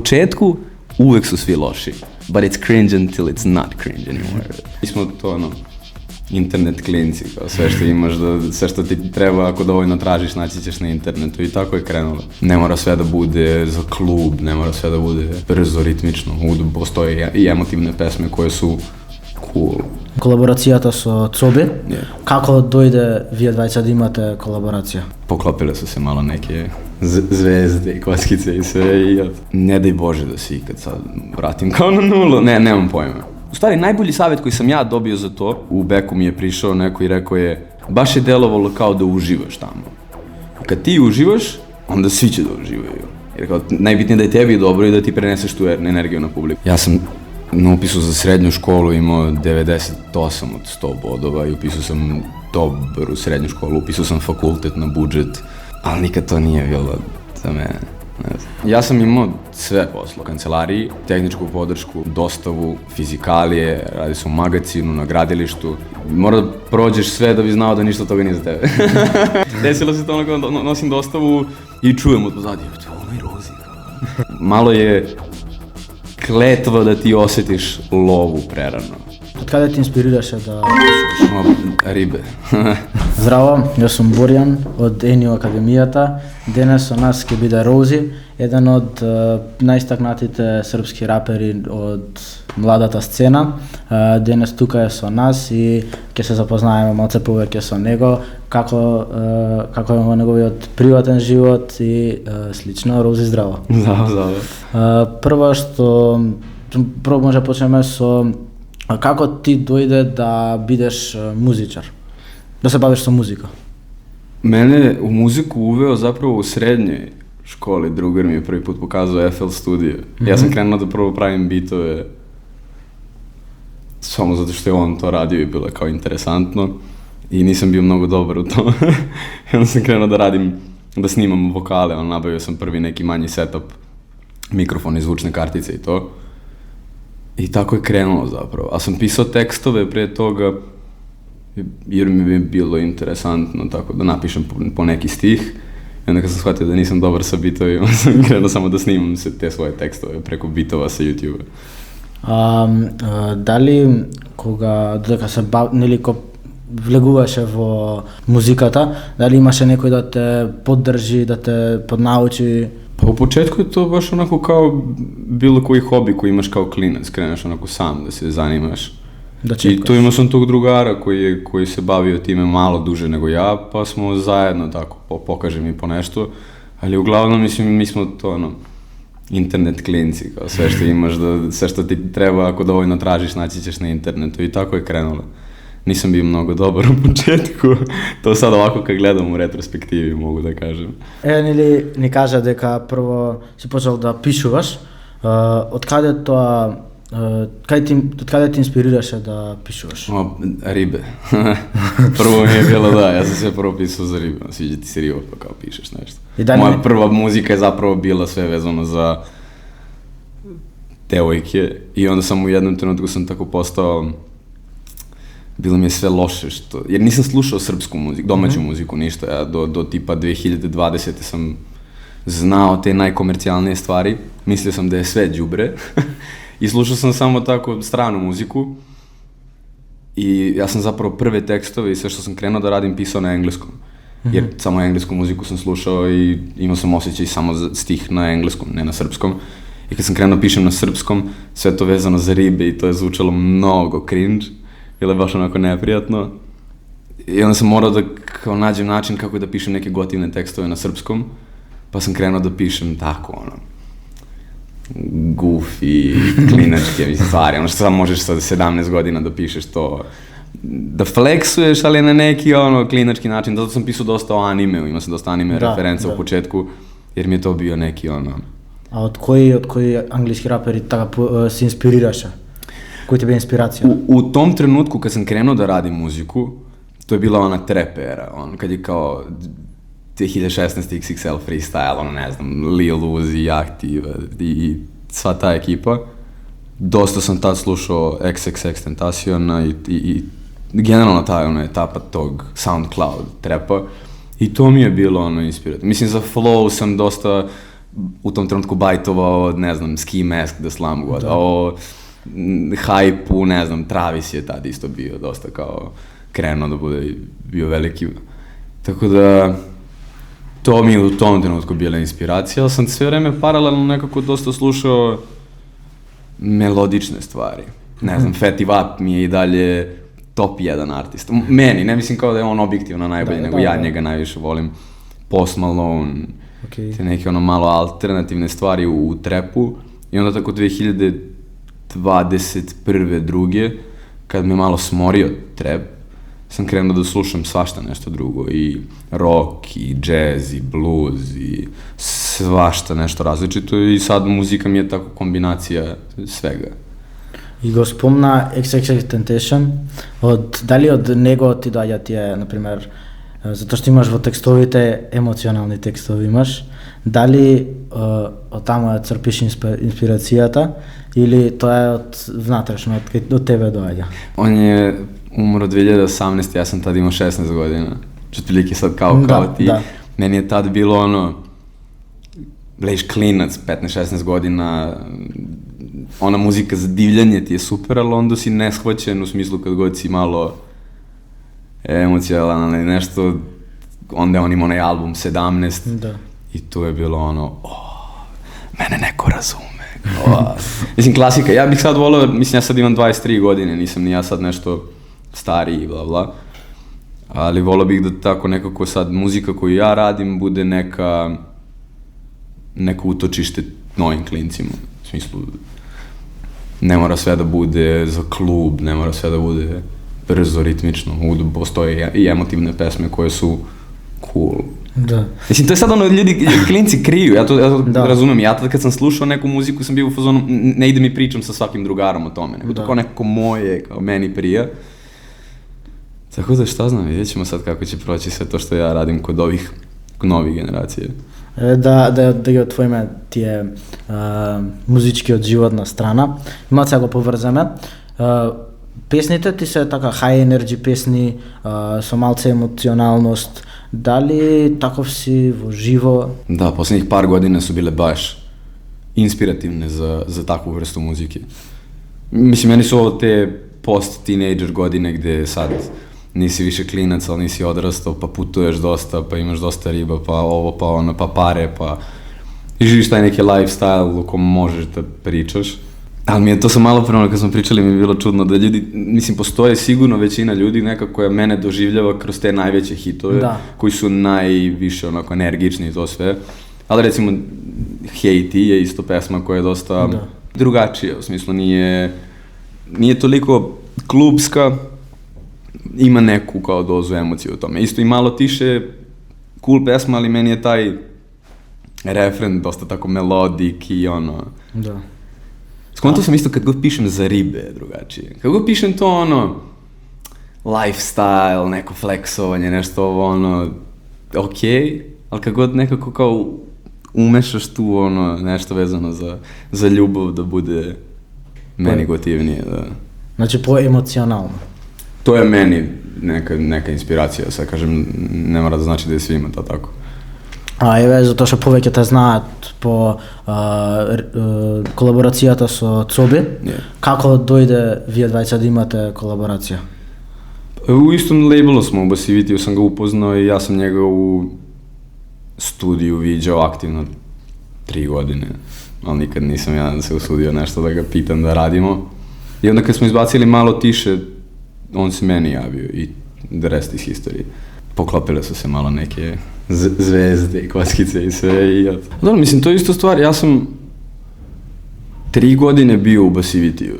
početku uvek su svi loši, but it's cringe until it's not cringe anymore. Mi smo to, internet klinci, kao sve što imaš, sve što ti treba, ako dovoljno tražiš, naći ćeš na internetu i tako je krenulo. Ne mora sve da bude za klub, ne mora sve da bude brzo, ritmično, postoje i emotivne pesme koje su cool. Kolaboracijata so Cobi. Yeah. Kako dojde vije dvajca da imate kolaboracija? Poklopile su se malo neke zvezde i kockice i sve i ne daj Bože da se ikad sad vratim kao na nulu, nemam pojma. U stvari, najbolji savjet koji sam ja dobio za to, u Beku mi je prišao neko i rekao je, baš je delovalo kao da uživaš tamo. Kad ti uživaš, onda svi će da uživaju. Jer kao, najbitnije da je tebi dobro i da ti preneseš tu energiju na publiku. Ja sam na upisu za srednju školu imao 98 od 100 bodova i upisao sam dobru srednju školu, upisao sam fakultet na budžet, ali nikad to nije bilo za mene. Ja sam imao sve posle, kancelariji, tehničku podršku, dostavu, fizikalije, radi se u magazinu, na gradilištu. Mora da prođeš sve da bi znao da ništa toga nije za tebe. Desilo se to ono, nosim dostavu i čujem od pozadnje, ono je Rozi. Malo je kletva da ti osjetiš lovu prerano. Od kada ti inspiriraš da pišeš? Ribe. Zdravo, jaz sem Borjan od Enio Akademijata. Danes so nas, ki bide Rozi, eden od najstaknatite srpski raperi od mladata scena. Danes tukaj so nas i ki se zapoznajemo malce pove, ki so njego, kako je njegov privaten život i slično. Rozi, zdravo. Zdravo. Prvo možda počneme so kako ti dojde da budeš muzičar, da se baviš sa muzikom? Mene u muziku uveo zapravo u srednjoj školi, drugar mi je prvi put pokazao FL Studio. Ja sam krenuo da prvo pravim bitove samo zato što je on to radio i bilo kao interesantno i nisam bio mnogo dobar u to. I onda sam krenuo da snimam vokale, nabavio sam prvi neki manji setup, mikrofon i zvučne kartice i to. I tako je krenulo zapravo. A sam pisao tekstove prije toga jer mi je bilo interesantno tako da napišem po neki stih. I onda kad sam shvatio da nisam dobar sa bitovima, sam krenuo samo da snimam te svoje tekstove preko bitova sa YouTube-a. Da li dodaka se neliko vleguvаше v muzikata, da li imaše nekoj da te podrži, da te podnauči? Pa u početku je to baš onako kao bilo koji hobi koji imaš kao klinac, kreneš onako sam da se zanimaš. I tu imao sam tog drugara koji se bavio time malo duže nego ja, pa smo zajedno tako, pokaže mi po nešto, ali uglavnom mislim mi smo to internet klinci, kao sve što imaš, sve što ti treba ako dovoljno tražiš naći ćeš na internetu i tako je krenulo. Nisam bio mnogo dobar u početku, to sad ovako kad gledam u retrospektivi mogu da kažem. Ili ni kaže deka prvo si počel da pišuvaš, od kada ti inspiriraše da pišuvaš? Ribe. Prvo mi je bilo da, ja sam sve prvo pisao za ribe, sviđa ti se riba pa kao pišeš nešto. Moja prva muzika je zapravo bila sve vezano za devojke i onda sam u jednom trenutku sam tako postao, bilo mi je sve loše jer nisam slušao srpsku muziku, domaću muziku, ništa. Ja do tipa 2020. sam znao te najkomercijalnije stvari, mislio sam da je sve đubre i slušao sam samo tako stranu muziku i ja sam zapravo prve tekstove i sve što sam krenuo da radim pisao na engleskom, jer samo englesku muziku sam slušao i imao sam osjećaj samo za stih na engleskom, ne na srpskom. I kad sam krenuo pišem na srpskom, sve to vezano za ribe i to je zvučalo mnogo cringe. Bilo je baš onako neprijatno. I onda sam morao da kao nađem način kako da pišem neke gotivne tekstove na srpskom, pa sam krenuo da pišem tako, goofy, klinačke stvari, što samo možeš sa 17 godina da pišeš to, da fleksuješ, ali na neki klinački način. Zato sam pisao dosta o animeu, imao sam dosta anime referenca u početku, jer mi je to bio neki A od koji anglijski raperi se inspiriraše? Koji ti je inspiracija? U tom trenutku kad sam krenuo da radim muziku, to je bila ona trap era, kad je kao 2016 XXL freestyle, ne znam, Lil Uzi, Active i sva ta ekipa. Dosta sam tad slušao XXXTentaciona i generalno ta etapa tog SoundCloud trapa i to mi je bilo inspirativno. Mislim, za flow sam dosta u tom trenutku bajtovao, ne znam, Ski Mask, The Slum God, o Hype-u, ne znam, Travis je tad isto bio dosta kao krenuo da bude bio veliki. Tako da, to mi je u tom trenutku bila inspiracija, ali sam sve vreme paralelno nekako dosta slušao melodične stvari. Ne znam, Fetty Wap mi je i dalje top 1 artist. Meni, ne mislim kao da je on objektivno najbolji, nego ja njega najviše volim. Post Malone, te neke malo alternativne stvari u trapu. I onda tako 2021. druge, kad me malo smorio trap, sam krenuo da slušam svašta nešto drugo, i rock, i jazz, i blues, i svašta nešto različito, i sad muzika mi je tako kombinacija svega. И го спомна XXXTentacion, дали од него ти доаѓа тие, например, затоа што имаш во текстовите, емоционални текстови имаш, дали од таму ја црпиш инспирацијата, или тоа е од внатрешно, од тебе доаѓа? Он je umro 2018, ja sam tad imao 16 godina. Četprilike sad kao ti. Da. Meni je tad bilo ono, leš klinac, 15-16 godina, ona muzika za divljanje ti je super, ali onda si neshvaćen u smislu kad god si malo emocionalan ili nešto, onda je on imao onaj album 17 da. I to je bilo ono, mene neko razume. Mislim, klasika, ja bih sad volio, mislim, ja sad imam 23 godine, nisam ni ja sad nešto stariji i bla bla, ali volio bih da tako nekako sad muzika koju ja radim bude neko utočište novim klincima, u smislu, ne mora sve da bude za klub, ne mora sve da bude brzo, ritmično, postoje i emotivne pesme koje su cool. Da. Mislim, to je sad ono, klinci kriju, ja to razumem, ja tad kad sam slušao neku muziku sam bio u fazonu, ne idem i pričam sa svakim drugarom o tome, nego to kao nekako moje, kao meni prija. Tako da šta znam, vidjet ćemo sad kako će proći sve to što ja radim kod ovih novih generacije. Да ги отвоиме тие музичкиот животна страна. Имаат се го поврземе. Песните ти се така high energy песни, со малце емоционалност. Дали таков си во живо? Да, последних пар година su bile baš inspirativne za takvu vrstu muzike. Mislim, meni su ovo te post-teenager godine gde sad nisi više klinac, ali nisi odrastao, pa putuješ dosta, pa imaš dosta riba, pa ovo, pa ono, pa pare, pa i živiš taj neki lifestyle u kom možeš da pričaš. Ali mi je to sam malo prema kad smo pričali, mi je bilo čudno da ljudi, mislim, postoje sigurno većina ljudi neka koja mene doživljava kroz te najveće hitove, koji su najviše onako energični i to sve. Ali recimo Hey Ti je isto pesma koja je dosta drugačija, u smislu nije toliko klubska, ima neku kao dozu emocije u tome. Isto i malo tiše, cool pesma, ali meni je taj refren dosta tako melodik i ono... Da. Skontao sam isto kad god pišem za ribe drugačije. Kad god pišem to ono, lifestyle, neko flexovanje, nešto ovo ono, okej, ali kad god nekako kao umešaš tu ono, nešto vezano za ljubav da bude meni gotivnije, da. Znači po-emocionalno. To je meni neka inspiracija, sad kažem, ne mora da znači da je svima to tako. A еве затоа што повеќе те знаат по колаборацијата со Цоби, како дојде вие двајца да имате колаборација? U istom labelu smo, u Basivitiju sam ga upoznao i ja sam njega u studiju viđao aktivno 3 godine, ali nikad nisam ja se usudio nešto da ga pitam da radimo. I onda kad smo izbacili malo tiše, on se meni javio i the rest is history. Poklopile su se malo neke zvezde i kockice i sve i... Dobro, mislim, to je isto stvar, ja sam 3 godine bio u Basivitiju,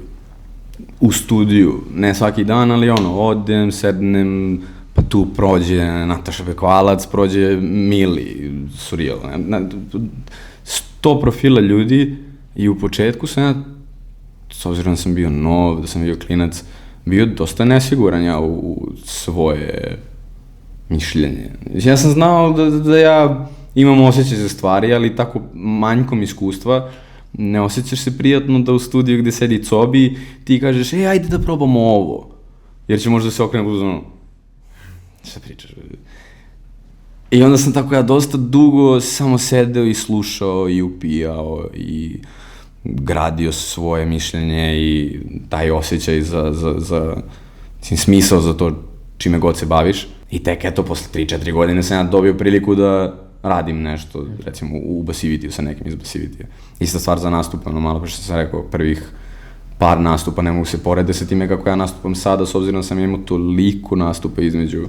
u studiju, ne svaki dan, ali ono, odem, sednem, pa tu prođe Nataša Bekvalac, prođe Mili, Surreal, 100 profila ljudi i u početku sam ja, s obzirom da sam bio nov, da sam bio klinac, bio dosta nesiguran ja u svoje mišljenje. Ja sam znao da ja imam osjećaj za stvari, ali tako manjkom iskustva ne osjećaš se prijatno da u studiju gde sedi Cobi ti kažeš, ajde da probamo ovo, jer će možda se okrene budu ono, šta pričaš? I onda sam tako ja dosta dugo samo sedeo i slušao i upijao i gradio svoje mišljenje i taj osjećaj za smisao za to čime god se baviš. I tek eto, posle 3-4 godine sam ja dobio priliku da radim nešto, recimo u Basivitiju sa nekim iz Basivitija. Ista stvar za nastup, malo pre što sam rekao, prvih par nastupa ne mogu se porede sa time kako ja nastupam sada, s obzirom da sam imao toliko nastupa između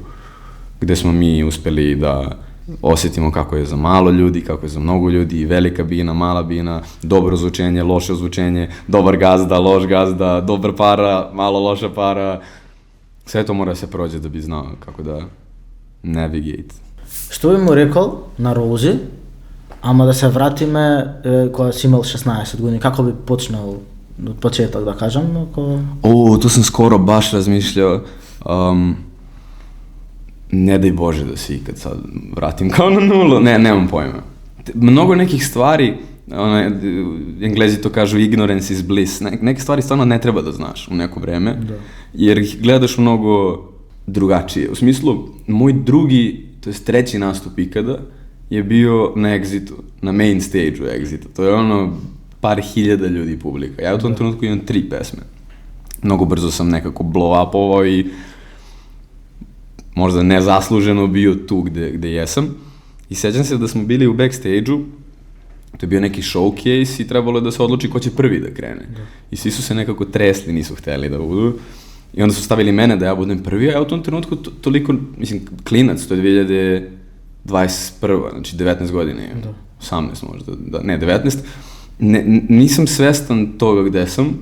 gde smo mi uspeli da osjetimo kako je za malo ljudi, kako je za mnogo ljudi, velika bina, mala bina, dobro zvučenje, loše zvučenje, dobar gazda, loš gazda, dobar para, malo loša para. Sve to mora se prođe da bi znao kako da navigate. Što bi mu rekao na Rozi, ама да се вратиме кога си имал 16 години, како би почнал од почеток да кажам, ако... Tu sam skoro baš razmišljao, ne daj Bože da se ikad sad vratim kao na nulu, nemam pojma. Mnogo nekih stvari, Englezi to kažu ignorance is bliss, neke stvari stvarno ne treba da znaš u neko vreme, jer ih gledaš mnogo drugačije. U smislu, moj drugi, to jest treći nastup ikada, je bio na Exitu, na main stage-u Exita. To je par hiljada ljudi publika. Ja u tom trenutku imam 3 pesme. Mnogo brzo sam nekako blow-upovao i možda nezasluženo bio tu gde jesam. I sećam se da smo bili u backstage-u, to je bio neki showcase i trebalo je da se odluči ko će prvi da krene. I svi su se nekako tresli, nisu hteli da budu. I onda su stavili mene da ja budem prvi, a ja u tom trenutku toliko, mislim, klinac, to je 2021, znači 19 godina imam, 18 možda, ne 19, nisam svestan toga gde sam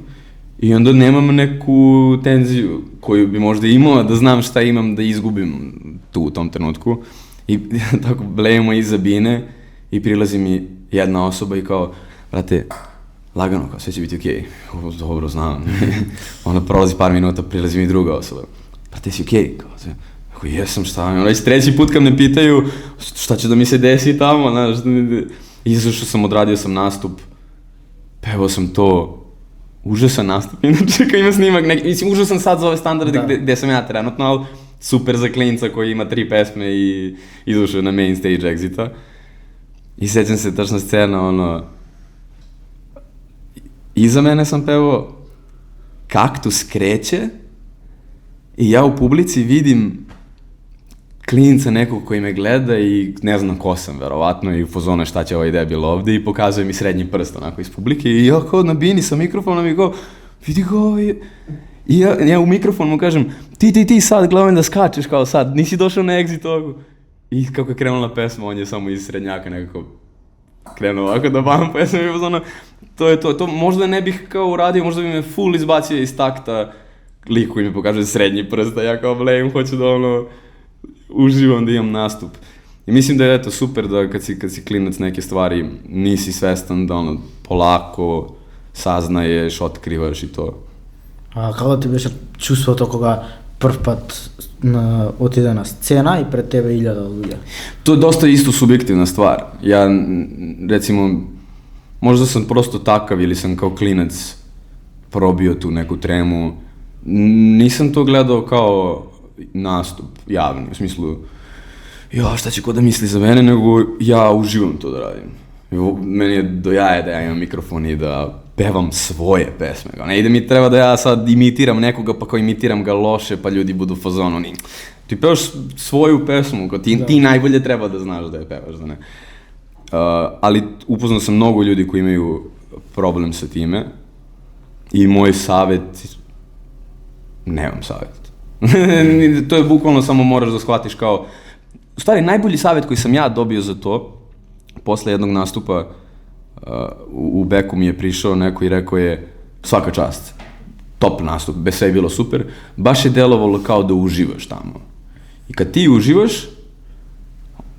i onda nemam neku tenziju koju bi možda imao da znam šta imam da izgubim tu u tom trenutku i tako blejemo iza bine i prilazi mi jedna osoba i kao, brate, lagano, kao sve će biti okej, dobro znam, onda prolazi par minuta, prilazi mi druga osoba, brate, si okej, kao sve. Ako jesam, šta mi, već treći put kad me pitaju šta će da mi se desi tamo, znaš, izašao sam, odradio sam nastup, pevao sam to, užasan nastup, inače kao ima snimak, mislim, užasan sad za ove standarde gde sam ja trenutno, ali super za klinca koji ima 3 pesme i izašao na main stage Exita. I sećam se tačna scena, iza mene sam pevao Kaktus kreće i ja u publici vidim klinca nekog koji me gleda i ne znam ko sam, verovatno, i u fazonu šta će ovaj debil ovde i pokazuje mi srednji prst onako iz publike i ja kao na bini sa mikrofonom i kao, vidi ga ovaj, i ja u mikrofon mu kažem, ti sad gledam da skačeš kao sad, nisi došao na Exit ovako. I kako je krenula pesma, on je samo iz srednjaka nekako krenuo ovako da bam pesma i fazonu, to je to, možda ne bih kao uradio, možda bi me full izbacio iz takta lik koji mi pokaže srednji prst, a ja kao blejim, hoću da uživam da imam nastup. I mislim da je to super da kad si klinac neke stvari nisi svestan da polako saznaješ, otkrivaš i to. A kako ti беше чувството кога прв пат отиде на сцена и пред тебе 1000 луѓе? To je dosta isto subjektivna stvar. Ja, recimo, možda sam prosto takav ili sam kao klinac probio tu neku tremu. Nisam to gledao kao nastup javni, u smislu šta će ko da misli za mene, nego ja uživam to da radim. Meni je do jaja da ja imam mikrofon i da pevam svoje pesme. Ne ide mi treba da ja sad imitiram nekoga pa kao imitiram ga loše pa ljudi budu u fazonu. Ti pevaš svoju pesmu, ti najbolje treba da znaš da je pevaš, da ne. Ali upoznao sam mnogo ljudi koji imaju problem sa time i moj savjet, nemam savjet. To je bukvalno samo moraš da shvatiš kao, u stvari najbolji savjet koji sam ja dobio za to, posle jednog nastupa u Beku mi je prišao neko i rekao je svaka čast, top nastup, bez sve je bilo super, baš je delovalo kao da uživaš tamo. I kad ti uživaš,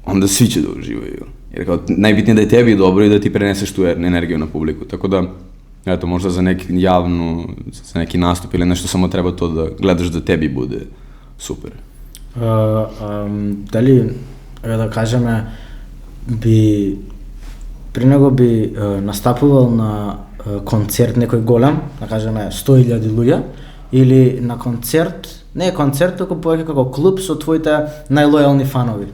onda svi će da uživaju. Jer kao najbitnije da je tebi dobro i da ti preneseš tu energiju na publiku, tako da eto, možda za neki nastup ili nešto samo treba to da gledaš da tebi bude super. Дали, да кажеме, при него би настапувал на концерт некој голем, да кажеме 100.000 луѓе, или на концерт, не концерт, туку повеќе како клуб со твоите најлојални фанови?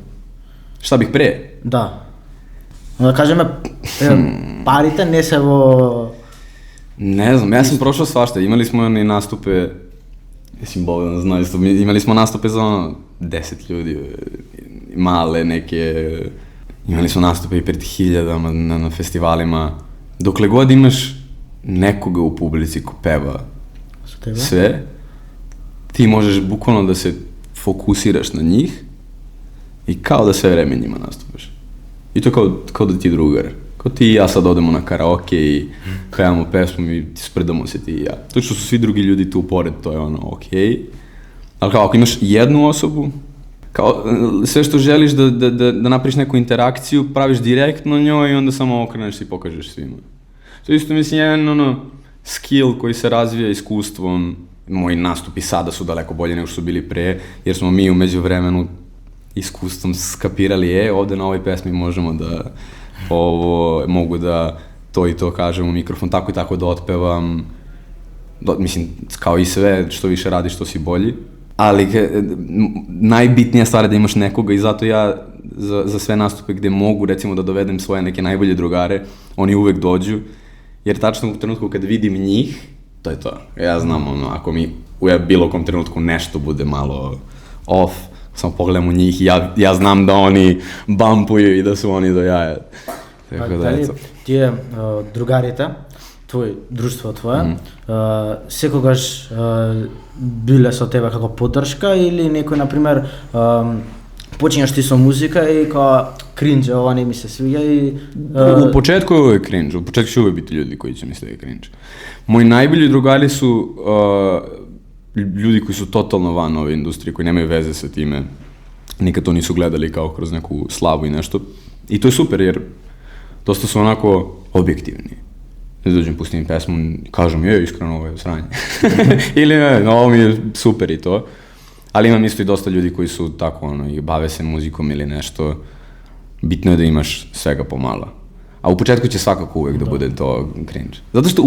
Šta bih pre? Da. Da kažem, parite ne se vo... Ne znam, ja sam prošao svašta, imali smo i nastupe, mislim, Bog da ne zna isto, imali smo nastupe za 10 ljudi, male neke, imali smo nastupe i pred 1000 na festivalima. Dokle god imaš nekoga u publici ko peva sve, ti možeš bukvalno da se fokusiraš na njih i kao da sve vreme njima nastupaš. I to kao da ti je drugar. Kao ti i ja sad odemo na karaoke i pevamo pesmu i spredamo se ti i ja. To što su svi drugi ljudi tu pored, to je ono okej. Ali kao ako imaš jednu osobu, kao sve što želiš da napraviš neku interakciju, praviš direktno njoj i onda samo okreneš i pokažeš svima. To je isto, mislim, jedan skill koji se razvija iskustvom. Moji nastupi sada su daleko bolje nego što su bili pre, jer smo mi u međuvremenu iskustvom skapirali, ovde na ovoj pesmi možemo da mogu da to i to kažem u mikrofon, tako i tako da otpevam. Mislim, kao i sve, što više radiš, što si bolji. Ali najbitnija stvar je da imaš nekoga i zato ja za sve nastupe gde mogu, recimo, da dovedem svoje neke najbolje drugare, oni uvek dođu, jer tačno u trenutku kad vidim njih, to je to. Ja znam, ako mi u bilo kom trenutku nešto bude malo off, samo pogledam u njih i ja znam da oni bumpuju i da su oni do jaja. Tako da, eto. Тие другарите, друштво твое, секогаш биле со тебе како поддршка или некој, например, почињаш ти со музика и као кринџ, ова не ми се свиѓа и... U početku je uvek cringe, u početku će uvek biti ljudi koji će misliti da je cringe. Moji najbolji drugari su ljudi koji su totalno van ove industrije, koji nemaju veze sa time, nikad to nisu gledali kao kroz neku slavu i nešto. I to je super jer dosta su onako objektivni. Ne dođem, pustim im pesmu, kažem, iskreno, ovo je sranje. Ili ne, ovo mi je super i to. Ali imam isto i dosta ljudi koji su tako, i bave se muzikom ili nešto. Bitno je da imaš svega pomalo. A u početku će svakako uvek da bude to cringe. Zato što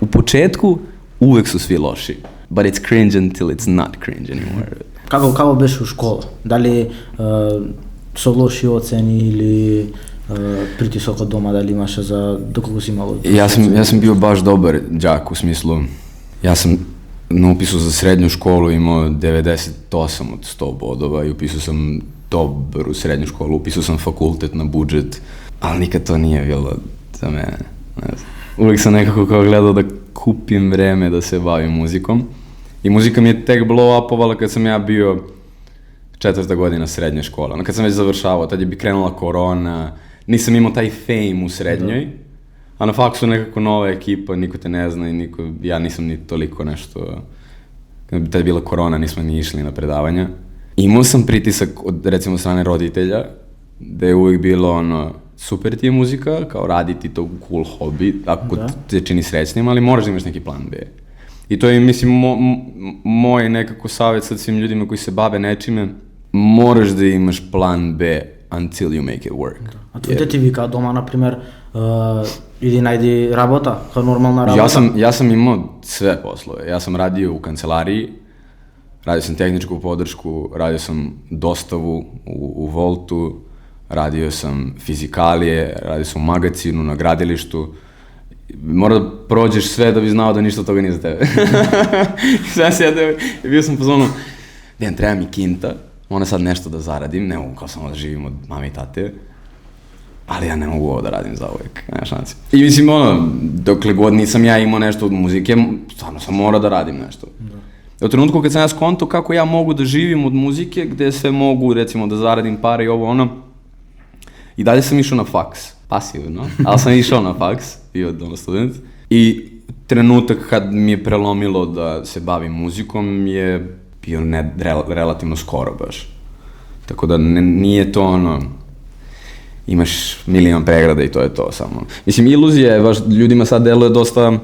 u početku uvek su svi loši. But it's cringe until it's not cringe anymore. Како беше у школа? Дали со лоши оцени или pritisak od doma, da li imaš dokako si imalo? Ja sam bio baš dobar đak, u smislu, ja sam na upisu za srednju školu imao 98 od 100 bodova i upisao sam dobru srednju školu, upisao sam fakultet na budžet, ali nikad to nije bilo za mene. Uvijek sam nekako kao gledao da kupim vreme da se bavim muzikom i muzika mi je tek blow-upovala kad sam ja bio 4. godina srednje škole. Kad sam već završavao, tad je bi krenula korona, nisam imao taj fame u srednjoj, a na faksu nekako nova ekipa, niko te ne zna i ja nisam ni toliko nešto, kad bi tad bila korona, nismo ni išli na predavanja. Imao sam pritisak od, recimo, strane roditelja, da je uvijek bilo super ti je muzika, kao raditi to cool hobi, ako te čini srećnim, ali moraš da imaš neki plan B. I to je, mislim, moj nekako savjet sad svim ljudima koji se bave nečime, moraš da imaš plan B until you make it work. A твоите ти вика дома, например, иди најди работа, kao normalna работа? Ja sam imao sve poslove. Ja sam radio u kancelariji, radio sam tehničku podršku, radio sam dostavu u Voltu, radio sam fizikalije, radio sam u magazinu, na gradilištu. Mora da prođeš sve da bi znao da ništa od toga nije za tebe. Sve sjedeo i bio sam pozvano, treba mi kinta, moram sad nešto da zaradim, ne mogu kao samo da živim od mame i tate, ali ja ne mogu ovo da radim za uvek, nema šanse. I mislim, dokle god nisam ja imao nešto od muzike, stvarno sam morao da radim nešto. U trenutku kad sam ja skontao kako ja mogu da živim od muzike, gde sve mogu, recimo, da zaradim pare i ovo, i dalje sam išao na faks, pasivno, ali sam išao na faks, bio student, i trenutak kad mi je prelomilo da se bavim muzikom je bio relativno skoro baš. Tako da nije to imaš milion pregrada i to je to samo. Mislim, iluzija je baš, ljudima sad deluje dosta,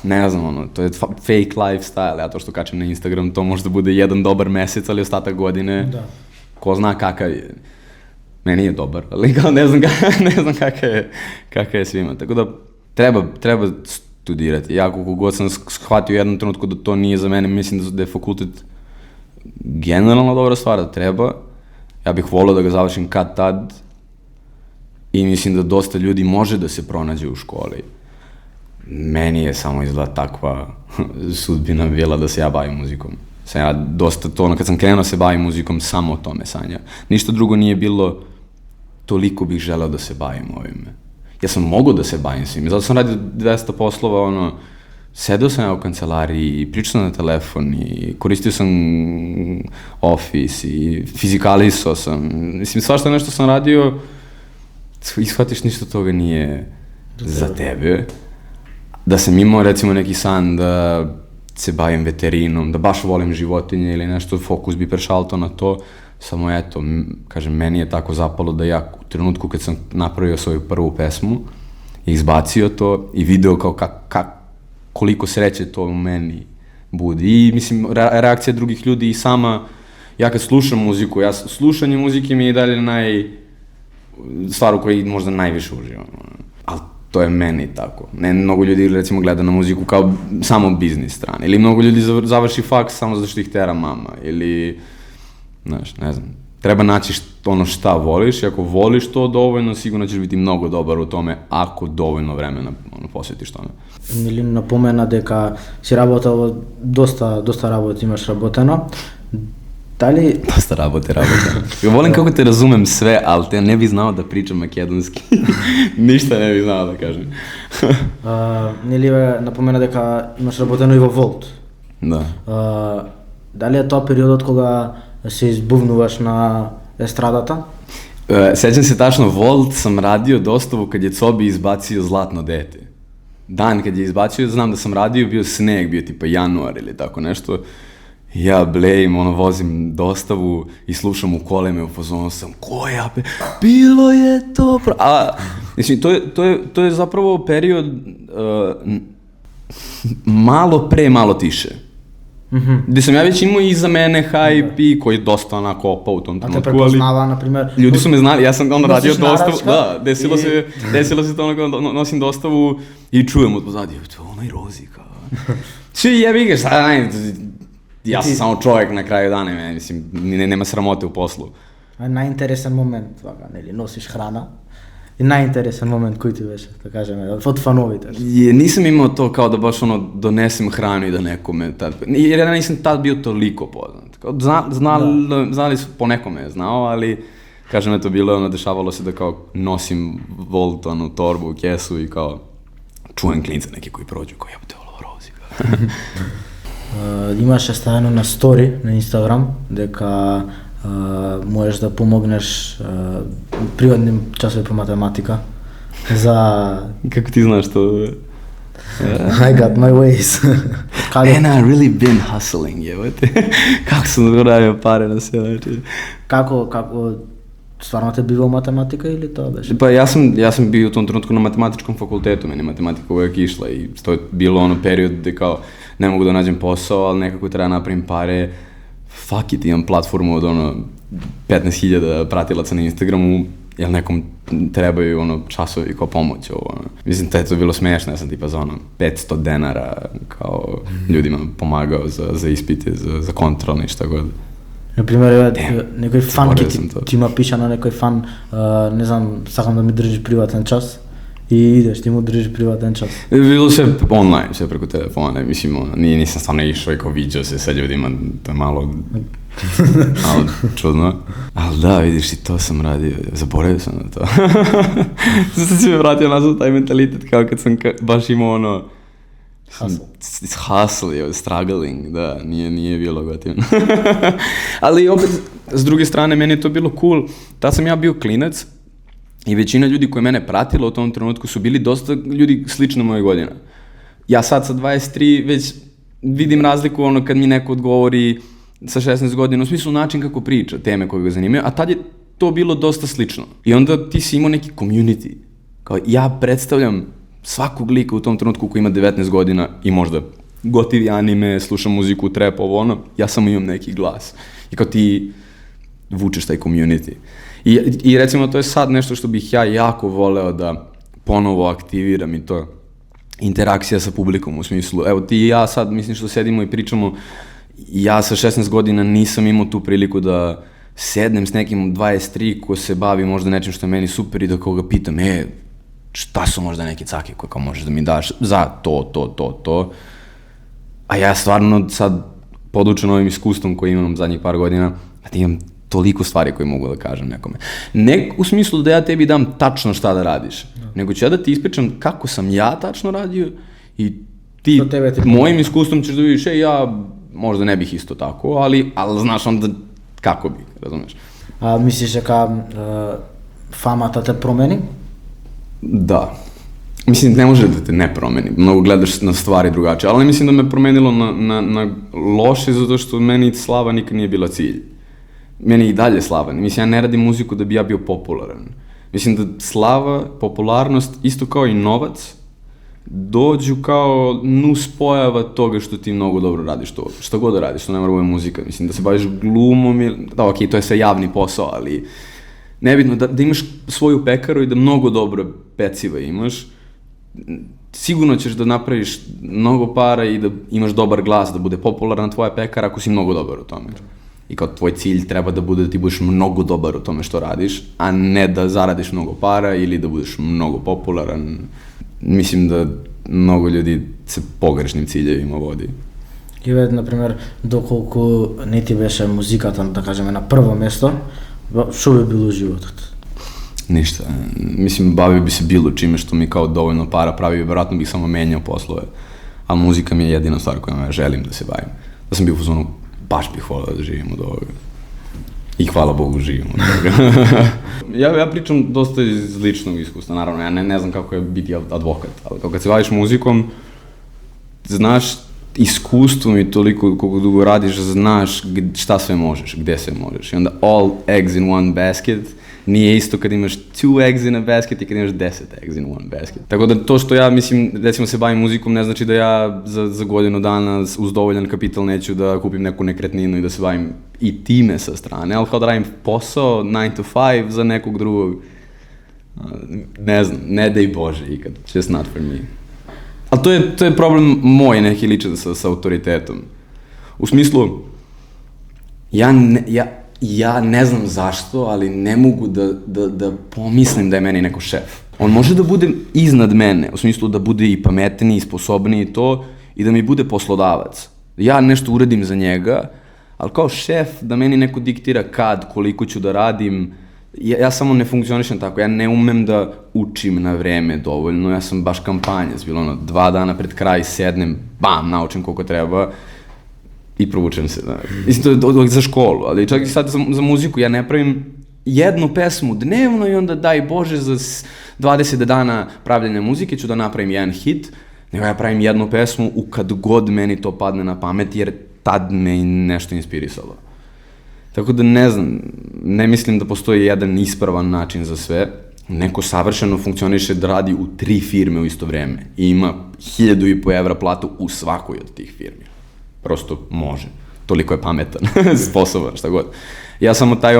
ne znam, to je fake lifestyle, ja to što kačem na Instagram, to možda bude jedan dobar mesec, ali ostatak godine, ko zna kakav je. Meni je dobar, ali ne znam kakav je svima. Tako da treba studirati. Ja koliko god sam shvatio u jednom trenutku da to nije za mene, mislim da je fakultet generalno dobra stvar, da treba. Ja bih volio da ga završim kad tad i mislim da dosta ljudi može da se pronađe u školi. Meni je samo izgleda takva sudbina bila da se ja bavim muzikom. Sam ja dosta to, kad sam krenuo se bavim muzikom, samo o tome sanja. Ništa drugo nije bilo, toliko bih želeo da se bavim ovime. Ja sam mogao da se bavim svim, zato sam radio 200 poslova, sedeo sam ja u kancelariji i pričao sam na telefon i koristio sam Office i fizikalisao sam. Mislim, svašta nešto sam radio i shvatiš ništa toga nije za tebe. Da sam imao recimo neki san da se bavim veterinom, da baš volim životinje ili nešto, fokus bi prešaltao na to, samo eto, kažem, meni je tako zapalo da ja u trenutku kad sam napravio svoju prvu pesmu i izbacio to i video kao koliko sreće to u meni budi i mislim reakcija drugih ljudi i sama, ja kad slušam muziku, slušanje muzike mi je i dalje stvar u kojoj možda najviše uživam, ali to je meni tako. Ne, mnogo ljudi recimo gleda na muziku kao samo biznis strane, ili mnogo ljudi završi faks samo zato što ih tera mama, ili, znaš, ne znam, treba naći ono šta voliš i ako voliš to dovoljno, sigurno ćeš biti mnogo dobar u tome ako dovoljno vremena posvetiš tome. Или напомена дека си работел, доста работи имаш работено. Дали... Доста работа. Volim kako te razumem sve, ali te ne bi znao da pričam makedonski. Ništa ne bi znao da kažem. Нели напомена дека имаш работено и во Волт. Да. Дали е тоа периодот кога се избувнуваш на естрадата? Sećam se tačno, Volt sam radio dostavu kad je Cobi izbacio Zlatno dete. Dan kad je izbacio, znam da sam radio, bio sneg, bio tipa januar ili tako nešto. Ja blejim, vozim dostavu i slušam u koleme, u fazonu sam, koja be, bilo je to, mislim, to je zapravo period malo tiše. Gde sam ja već imao iza mene hype i koji je dosta onako opao u tom trenutku. A te prepoznava, na primjer... Ljudi su me znali, ja sam radio dostavu, da, desilo se to nosim dostavu i čujem od pozadije, to je onaj Rozi, kao... Svi jebi ga, šta, ja sam samo čovjek na kraju dana, mislim, nema sramote u poslu. Najinteresan moment, neli, nosiš hrana i najinteresan moment koji ti беше, da kažem, od fanovite. Nisam imao to kao da baš donesem hranu i da nekome, jer ja nisam tad bio toliko poznat. Znali su, po nekome je znao, ali, kažem, eto, bilo dešavalo se da kao nosim Volt, torbu, kesu i kao čujem klince neki koji prođu, kao jebate ovo Rozi. Имаше ставено на стори на Инстаграм дека можеш да помогнеш приватним часови по математика за... Како ти знаеш тоа? I got my ways. And I really been hustling, jebate. Како сум зараdio пари на се, Како стварно те бива математика или тоа беше? Pa ja sam bio u tom trenutku na matematičkom fakultetu, meni matematika uvijek išla i to je bilo period gde kao ne mogu da nađem posao, ali nekako treba napravim pare, fuck it, imam platformu od 15.000 pratilaca na Instagramu, jel nekom trebaju časovi kao pomoć ovo. Mislim, to je bilo smiješno, ja sam tipa za $500 kao ljudima pomagao za ispite, za kontrolni, šta god. Например, некој фан ти ма пиша на некој фан, не знам, сакам да ми држиш приватен час и идеш, ти му држиш приватен час. Bilo sve online, sve preko telefona, mislim, nisam stvarno išao i kao viđao se sa ljudima, to je malo čudno. Ali da, vidiš, i to sam radio, zaboravio sam na to. Sad si me vratio nazad taj mentalitet, kao kad sam baš imao hustle, struggling, da, nije bilo gotivno. Ali opet, s druge strane, meni je to bilo cool. Tad sam ja bio klinac i većina ljudi koji mene pratila u tom trenutku su bili dosta ljudi slično moje godina. Ja sad sa 23 već vidim razliku kad mi neko odgovori sa 16 godina, u smislu način kako priča, teme koje ga zanimaju, a tad je to bilo dosta slično. I onda ti si imao neki community. Kao ja predstavljam svakog lika u tom trenutku koji ima 19 godina i možda gotivi anime, sluša muziku, trap, ja samo imam neki glas. I kao ti vučeš taj community. I recimo to je sad nešto što bih ja jako voleo da ponovo aktiviram i to interakcija sa publikom u smislu, evo ti i ja sad mislim što sedimo i pričamo, ja sa 16 godina nisam imao tu priliku da sednem s nekim 23 ko se bavi možda nečim što je meni super i da koga pitam, šta su možda neke cake koje kao možeš da mi daš za to. A ja stvarno sad podučen ovim iskustvom koji imam zadnjih par godina, da imam toliko stvari koje mogu da kažem nekome. Ne u smislu da ja tebi dam tačno šta da radiš, nego ću ja da ti ispričam kako sam ja tačno radio i ti mojim iskustvom ćeš da vidiš, ja možda ne bih isto tako, ali znaš onda kako bi, razumeš? A misliš da famata te promeni? Da. Mislim, ne može da te ne promeni, mnogo gledaš na stvari drugačije, ali mislim da me promenilo na loše zato što meni slava nikad nije bila cilj. Meni je i dalje slava. Mislim, ja ne radim muziku da bi ja bio popularan. Mislim da slava, popularnost, isto kao i novac, dođu kao nuspojava toga što ti mnogo dobro radiš to. Šta god da radiš, to ne mora bude muzika. Mislim, da se baviš glumom ili... Da, okej, to je sve javni posao, ali nebitno, da imaš svoju pekaru i da mnogo dobro peciva imaš, sigurno ćeš da napraviš mnogo para i da imaš dobar glas, da bude popularna tvoja pekara ako si mnogo dobar u tome. I kao tvoj cilj treba da bude da ti budeš mnogo dobar u tome što radiš, a ne da zaradiš mnogo para ili da budeš mnogo popularan. Mislim da mnogo ljudi se pogrešnim ciljevima vodi. И вед, например, доколку не ти беше музиката, да кажеме, на прво место, што би било животот? Ništa. Mislim, bavio bi se bilo čime što mi kao dovoljno para pravi, vjerojatno bih samo menjao poslove. A muzika mi je jedina stvar kojom ja želim da se bavim. Da sam bio u fazonu, baš bih volio da živim od ovoga. I hvala Bogu živim od toga. ja pričam dosta iz ličnog iskustva, naravno, ja ne znam kako je biti advokat, ali kad se baviš muzikom, znaš iskustvom i toliko koliko dugo radiš, znaš šta sve možeš, gde sve možeš. I onda all eggs in one basket nije isto kad imaš 2 eggs in a basket i kad imaš 10 eggs in one basket. Tako da to što ja, mislim, recimo se bavim muzikom ne znači da ja za godinu dana uz dovoljan kapital neću da kupim neku nekretninu i da se bavim i time sa strane, ali kao da radim posao 9 to 5 za nekog drugog, ne znam, ne daj Bože ikad, just not for me. Ali to je problem moj neki ličan sa autoritetom. U smislu, ja ne znam zašto, ali ne mogu da pomislim da je meni neko šef. On može da bude iznad mene, u smislu da bude i pametniji, i sposobniji i to, i da mi bude poslodavac. Ja nešto uradim za njega, ali kao šef da meni neko diktira kad, koliko ću da radim, ja samo ne funkcionišem tako, ja ne umem da učim na vreme dovoljno, ja sam baš kampanjac, bilo 2 dana pred kraj sednem, bam, naučim koliko treba i provučem se, da. Mislim, to je za školu, ali čak i sad za muziku, ja ne pravim jednu pesmu dnevno i onda daj Bože za 20 dana pravljenja muzike ću da napravim jedan hit, nego ja pravim jednu pesmu u kad god meni to padne na pamet, jer tad me nešto inspirisalo. Tako da ne znam, ne mislim da postoji jedan ispravan način za sve. Neko savršeno funkcioniše da radi u 3 firme u isto vreme i ima 1.500 evra platu u svakoj od tih firmi. Prosto može. Toliko je pametan, sposoban, šta god. Ja samo taj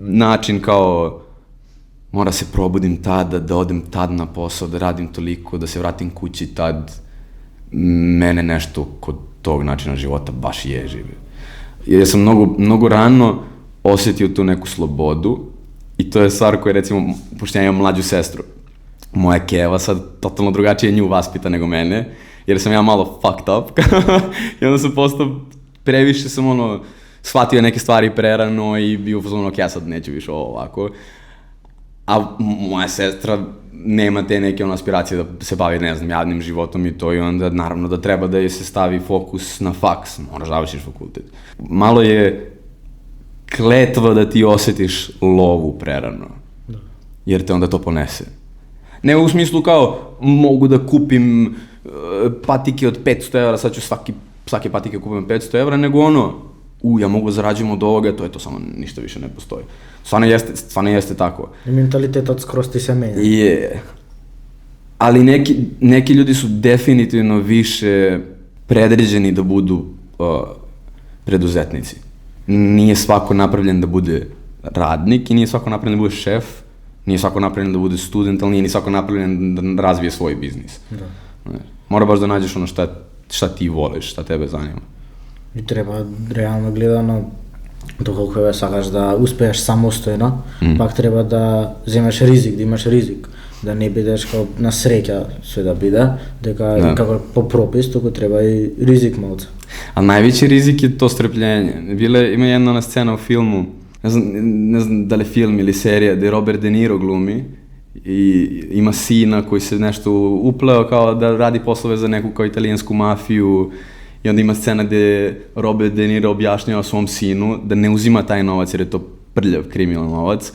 način kao mora se probudim tada, da odem tad na posao, da radim toliko, da se vratim kući tad, mene nešto kod tog načina života baš ježi. Jer ja sam mnogo rano osjetio tu neku slobodu i to je stvar koja, recimo, pošto ja imam mlađu sestru, moja keva sad totalno drugačije nju vaspita nego mene, jer sam ja malo fucked up i onda sam postao, previše sam shvatio neke stvari prerano i bio u fazonu, ja sad neću više ovako. A moja sestra nema te neke aspiracije da se bavi, ne znam, javnim životom i to, i onda naravno da treba da joj se stavi fokus na faks, moraš završiš fakultet. Malo je kletva da ti osjetiš lovu prerano, jer te onda to ponese. Ne u smislu kao, mogu da kupim patike od 500 evra, sad ću svake patike kupim 500 evra, nego ja mogu zarađujem od ovoga, to je to, samo ništa više ne postoji. Stvarno jeste tako. I mentalitetът skroz ti se menja. Je. Ali neki ljudi su definitivno više predređeni da budu preduzetnici. Nije svako napravljen da bude radnik i nije svako napravljen da bude šef, nije svako napravljen da bude student, ali nije ni svako napravljen da razvije svoj biznis. Da. Mora baš da nađeš šta ti voliš, šta tebe zanima. I treba realno gledano Доколку сакаш да успееш самостојно, пак треба да земеш ризик, да имаш ризик, да не бидеш као на среќа све да биде, дека како по пропис, туку треба и ризик малце. А највеќи ризик е то стрплjenje. Има една на сцена у филму, не знам дали филм или серија, де Роберт Де Ниро глуми и има сина кој се нешто уплео као да ради послове за неку као италијанску мафiju i onda ima scena gde Robert De Niro objašnjava svom sinu da ne uzima taj novac jer je to prljav kriminalan novac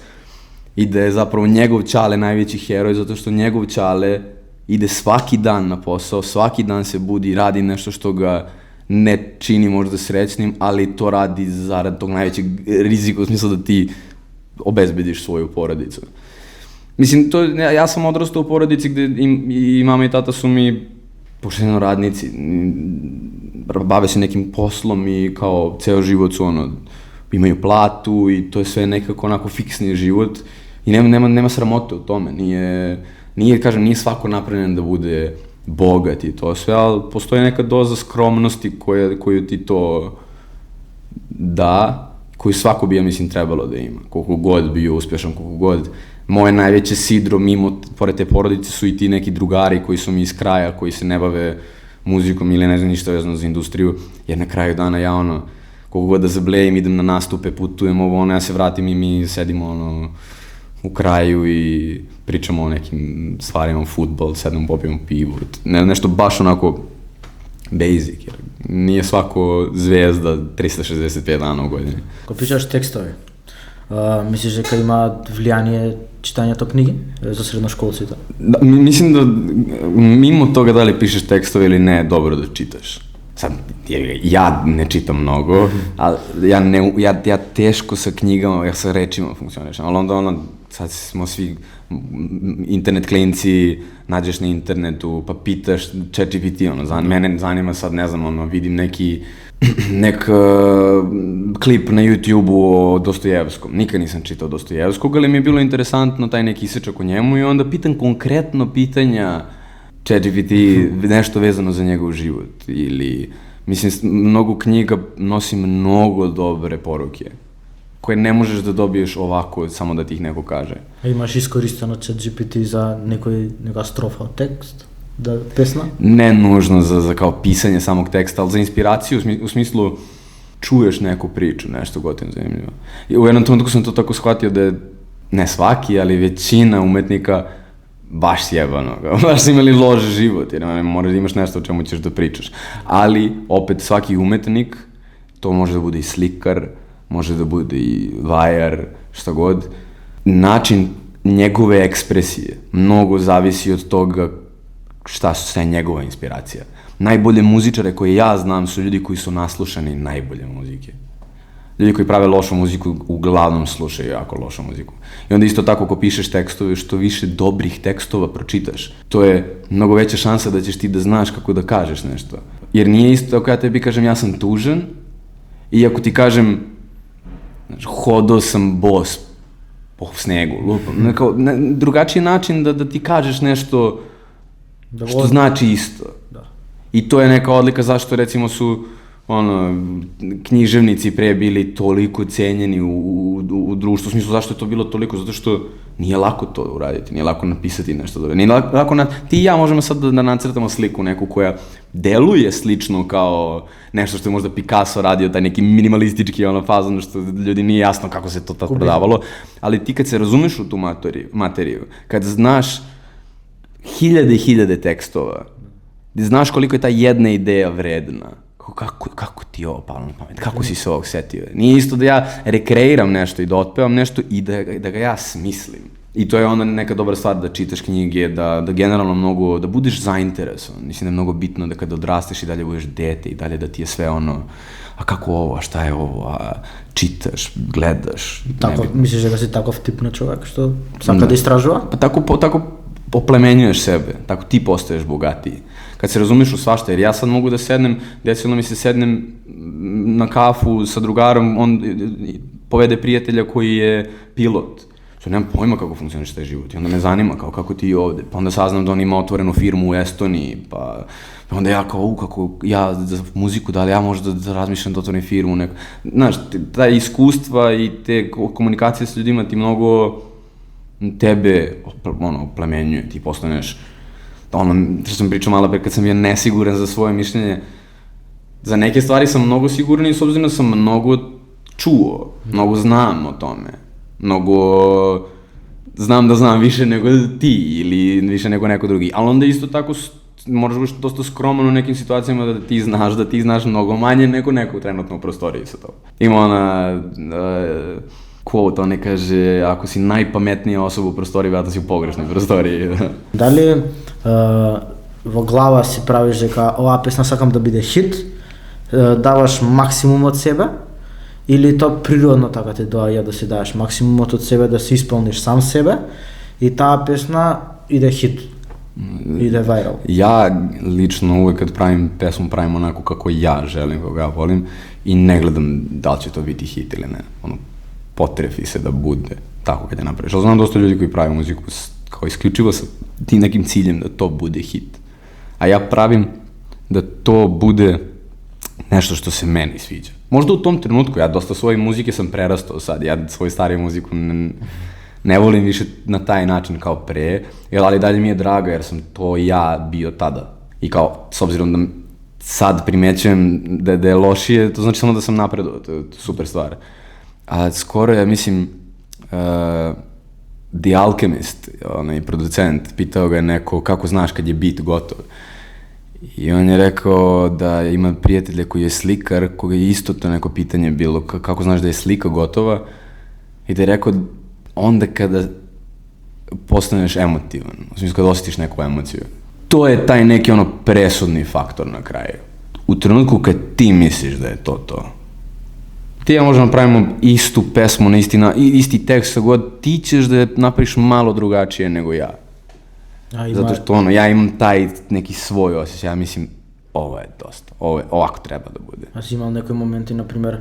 i da je zapravo njegov ćale najveći heroj zato što njegov ćale ide svaki dan na posao, svaki dan se budi i radi nešto što ga ne čini možda srećnim, ali to radi zarad tog najvećeg rizika u smislu da ti obezbediš svoju porodicu. Mislim, ja sam odrastao u porodici gde i mama i tata su mi pošteno radnici, bave se nekim poslom i kao ceo život su imaju platu i to je sve nekako onako fiksni život i nema sramote u tome, nije svako napravljen da bude bogat i to sve, ali postoji neka doza skromnosti koju ti to da, koju svako bi, ja mislim, trebalo da ima, koliko god bio uspešan, koliko god. Moje najveće sidro, pored te porodice, su i ti neki drugari koji su mi iz kraja, koji se ne bave muzikom ili ne znam ništa vezano za industriju, jer na kraju dana ja koliko god da zablejim, idem na nastupe, putujem ja se vratim i mi sedimo u kraju i pričamo o nekim stvarima, fudbal, sedemo, popijemo pivu, nešto baš onako basic, jer nije svako zvezda 365 dana u godini. Ko pišeš tekstovi, misliš дека има влијание читањето книги за средношколците? Да, мислим да мимо тога дали пишеш текстови или не е добро да читаш. Sad, ja ne čitam mnogo, ali ja teško sa knjigama, ja sa rečima funkcionišem, ali onda sad smo svi internet klinci, nađeš na internetu, pa pitaš ChatGPT, mene zanima sad, ne znam, vidim neki klip na YouTube-u o Dostojevskom. Nikad nisam čitao Dostojevskog, ali mi je bilo interesantno taj neki isečak o njemu i onda pitam konkretno pitanja ChatGPT nešto vezano za njegov život ili, mislim, mnogo knjiga nosi mnogo dobre poruke koje ne možeš da dobiješ ovako samo da ti ih neko kaže. A imaš iskoristeno ChatGPT za neka strofa od tekst? Da pesna? Ne nužno za kao pisanje samog teksta, ali za inspiraciju, u smislu čuješ neku priču, nešto gotovo zanimljivo. I u jednom trenutku sam to tako shvatio da je, ne svaki, ali većina umetnika baš sjebano, baš su imali loš život, jer moraš da imaš nešto o čemu ćeš da pričaš. Ali, opet, svaki umetnik, to može da bude i slikar, može da bude i vajar, šta god, način njegove ekspresije mnogo zavisi od toga šta su sve njegova inspiracija. Najbolje muzičare koje ja znam su ljudi koji su naslušani najbolje muzike. Ljudi koji prave lošu muziku uglavnom slušaju jako lošu muziku. I onda isto tako ako pišeš tekstove, što više dobrih tekstova pročitaš, to je mnogo veća šansa da ćeš ti da znaš kako da kažeš nešto. Jer nije isto ako ja tebi kažem ja sam tužan i ako ti kažem hodao sam bos po snegu, lupam. Drugačiji način da ti kažeš nešto što znači isto. I to je neka odlika zašto recimo su književnici pre bili toliko cenjeni u društvu, u smislu zašto je to bilo toliko, zato što nije lako to uraditi, nije lako napisati nešto dobro, nije lako ti i ja možemo sad da nacrtamo sliku neku koja deluje slično kao nešto što je možda Picasso radio, taj neki minimalistički fazon, što ljudi nije jasno kako se to tako prodavalo, ali ti kad se razumeš u tu materiju, kad znaš hiljade i hiljade tekstova, gde znaš koliko je ta jedna ideja vredna, kako ti je ovo palo na pamet, kako si se ovog setio. Nije isto da ja rekreiram nešto i da otpevam nešto i da ga ja smislim. I to je onda neka dobra stvar da čitaš knjige, da generalno mnogo, da budeš zainteresovan. Mislim da je mnogo bitno da kada odrasteš i dalje budeš dete i dalje da ti je sve a kako ovo, a šta je ovo, a čitaš, gledaš. Misliš da si takav tip na čovek što saka da istražuje? Pa tako oplemenjuješ sebe, tako ti postaješ bogatiji. Kad se razumeš u svašta, jer ja sad mogu da sednem, desilo mi se sednem na kafu sa drugarom, on povede prijatelja koji je pilot. Što nemam pojma kako funkcioniš taj život i onda me zanima kako ti je ovde, pa onda saznam da on ima otvorenu firmu u Estoniji, pa onda ja kako ja za muziku, da li ja možda da razmišljam da otvorim firmu, znaš, ta iskustva i te komunikacije s ljudima ti mnogo tebe, plemenjuje, ti postaneš, što sam pričao malo pre kad sam bio nesiguran za svoje mišljenje, za neke stvari sam mnogo sigurniji s obzirom da sam mnogo čuo, mnogo znam o tome, mnogo znam da znam više nego ti ili više nego neko drugi, ali onda isto tako moraš biti dosta skroman u nekim situacijama da ti znaš mnogo manje nego neko trenutno u prostoriji sa tobom. Ima ona quote, on ne kaže, ako si najpametnija osoba u prostoriji, vjerojatno si u pogrešnoj prostoriji. Da li v glava si praviš дека ова песна сакам да биде хит, даваш максимум од себе, или то природно така ти доаѓа да си даваш максимумот од себе, да си исполниш сам себе и таа песна иде хит, иде вајрал? Ja lično uvek kad pravim pesmu, pravim onako kako ja želim, kako ja volim i ne gledam da li će to biti hit ili ne. Potrefi se da bude tako kad je napraviš. Ali znam dosta ljudi koji pravi muziku kao isključivo sa tim nekim ciljem da to bude hit. A ja pravim da to bude nešto što se meni sviđa. Možda u tom trenutku, ja dosta svoje muzike sam prerastao sad, ja svoju stariju muziku ne volim više na taj način kao pre, ali dalje mi je draga jer sam to ja bio tada. I kao, s obzirom da sad primećujem da je lošije, to znači samo da sam napredovao, to je super stvar. A skoro je, mislim, The Alchemist, onaj producent, pitao ga je neko kako znaš kad je beat gotov. I on je rekao da ima prijatelja koji je slikar, koga je isto to neko pitanje bilo, kako znaš da je slika gotova, i da je rekao onda kada postaneš emotivan, u smislu kada osjetiš neku emociju. To je taj neki presudni faktor na kraju. U trenutku kad ti misliš da je to. Ti ja možemo napravimo istu pesmu na isti tekst, sa god ti ćeš da je napraviš malo drugačije nego ja. Zato što ja imam taj neki svoj osjećaj, ja mislim, ovo je dosta, ovako treba da bude. A si imao nekoj momenti, na primer,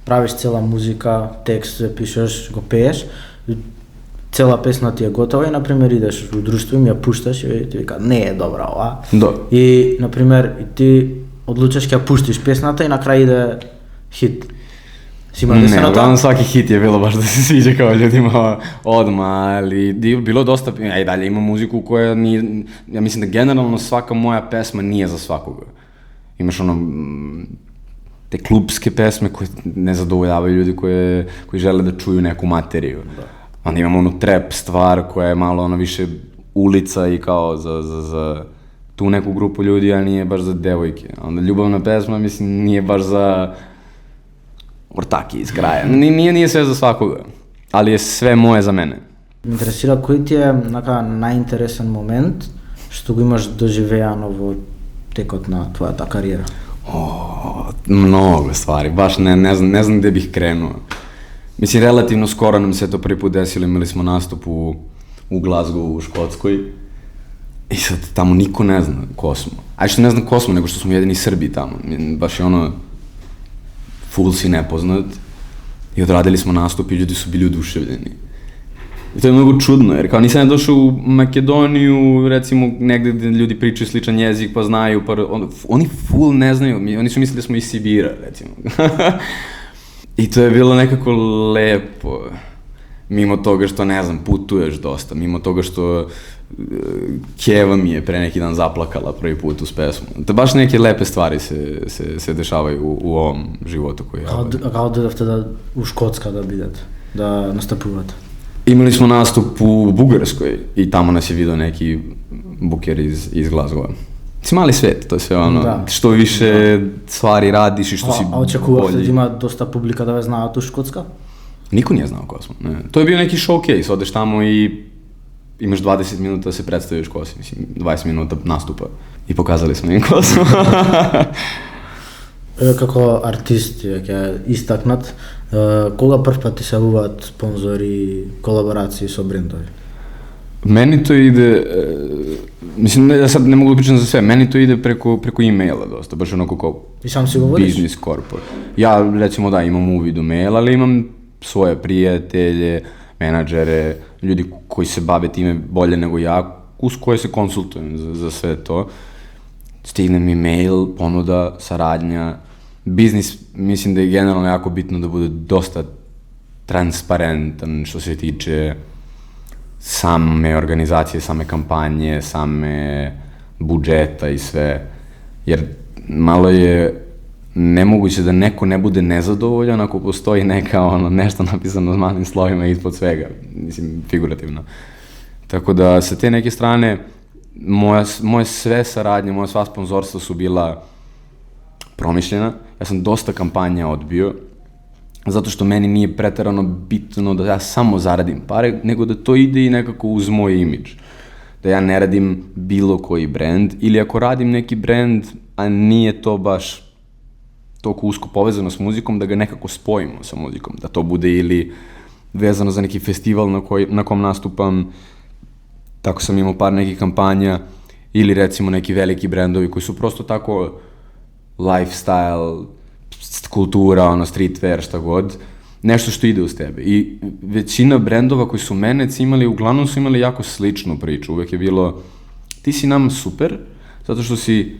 praviš cela muzika, tekst pišeš, go peješ, cela pesna ti je gotova i, na primer, ideš u društvu i mi ja puštaš i ti vika, ne je dobra ova. Da. I, na primer, ti odlučaš kada puštiš pesната i na kraju ide hit. Ne, uglavnom svaki hit je bilo baš da se sviđa kao ljudima odmah, ali bilo dosta, ja i dalje imam muziku koja nije, ja mislim da generalno svaka moja pesma nije za svakoga. Imaš te klubske pesme koje ne zadovoljavaju ljudi koji žele da čuju neku materiju. Onda imamo onu trap stvar koja je malo više ulica i kao za tu neku grupu ljudi, a nije baš za devojke. Onda ljubavna pesma, mislim, nije baš za ortaki iz kraja. Nije sve za svakoga, ali je sve moje za mene. Interesira koji ti je najinteresan moment što го imaš doživejano во текот на твојата кариера? Mnogo stvari, baš ne znam gde bih krenuo. Mislim, relativno skoro nam se to prvi put desilo, imali smo nastup u Glasgowu u Škotskoj i sad tamo niko ne zna ko smo. A što ne zna ko smo, nego što smo jedini Srbi tamo. Baš je full si nepoznat i odradili smo nastup i ljudi su bili oduševljeni. I to je mnogo čudno, jer kao nisam ja došao u Makedoniju, recimo negde gde ljudi pričaju sličan jezik pa znaju, pa oni full ne znaju, oni su mislili da smo iz Sibira, recimo. I to je bilo nekako lepo, mimo toga što, ne znam, putuješ dosta, mimo toga što Keva mi je pre neki dan zaplakala prvi put uz pesmu. To baš neke lepe stvari se dešavaju u ovom životu koji ja vodim. Kako dodavte u Škotska da bidete, da nastupujete? Imali smo nastup u Bugarskoj i tamo nas je vidio neki buker iz Glasgowa. Si mali svet, to je sve što više stvari radiš i što si bolji. A očekuvate da ima dosta publika da ve znaат u Škotska? Niko nije znao ko smo, ne. To je bio neki showcase, odeš tamo i imaš 20 minuta da se predstaviš ko si, mislim, 20 minuta nastupa i pokazali smo im ko smo. Како артист, ќе истакнат, кога прв пат ти се јавуваат спонзори, колаборации со брендови? Meni to ide, mislim, ja sad ne mogu da pričam za sve, meni to ide preko e-maila dosta, baš onako kao I sam si govoriš? business corporate. Ja, recimo, da, imam uvid u mail, ali imam svoje prijatelje, menadžere, ljudi koji se bave time bolje nego ja, uz koje se konsultujem za sve to. Stigne mi mail, ponuda, saradnja. Biznis, mislim da je generalno jako bitno da bude dosta transparentan što se tiče same organizacije, same kampanje, same budžeta i sve. Jer malo je nemoguće da neko ne bude nezadovoljan ako postoji neka nešto napisano s malim slovima ispod svega, mislim, figurativno. Tako da sa te neke strane moje sve saradnje, moja sva sponzorstva su bila promišljena. Ja sam dosta kampanja odbio, zato što meni nije preterano bitno da ja samo zaradim pare, nego da to ide i nekako uz moj imidž. Da ja ne radim bilo koji brand, ili ako radim neki brand, a nije to baš toliko usko povezano s muzikom, da ga nekako spojimo sa muzikom. Da to bude ili vezano za neki festival na kom nastupam, tako sam imao par nekih kampanja, ili recimo neki veliki brendovi koji su prosto tako lifestyle, kultura, streetwear, šta god, nešto što ide uz tebe. I većina brendova koji su mene cimali, uglavnom su imali jako sličnu priču. Uvek je bilo, ti si nam super, zato što si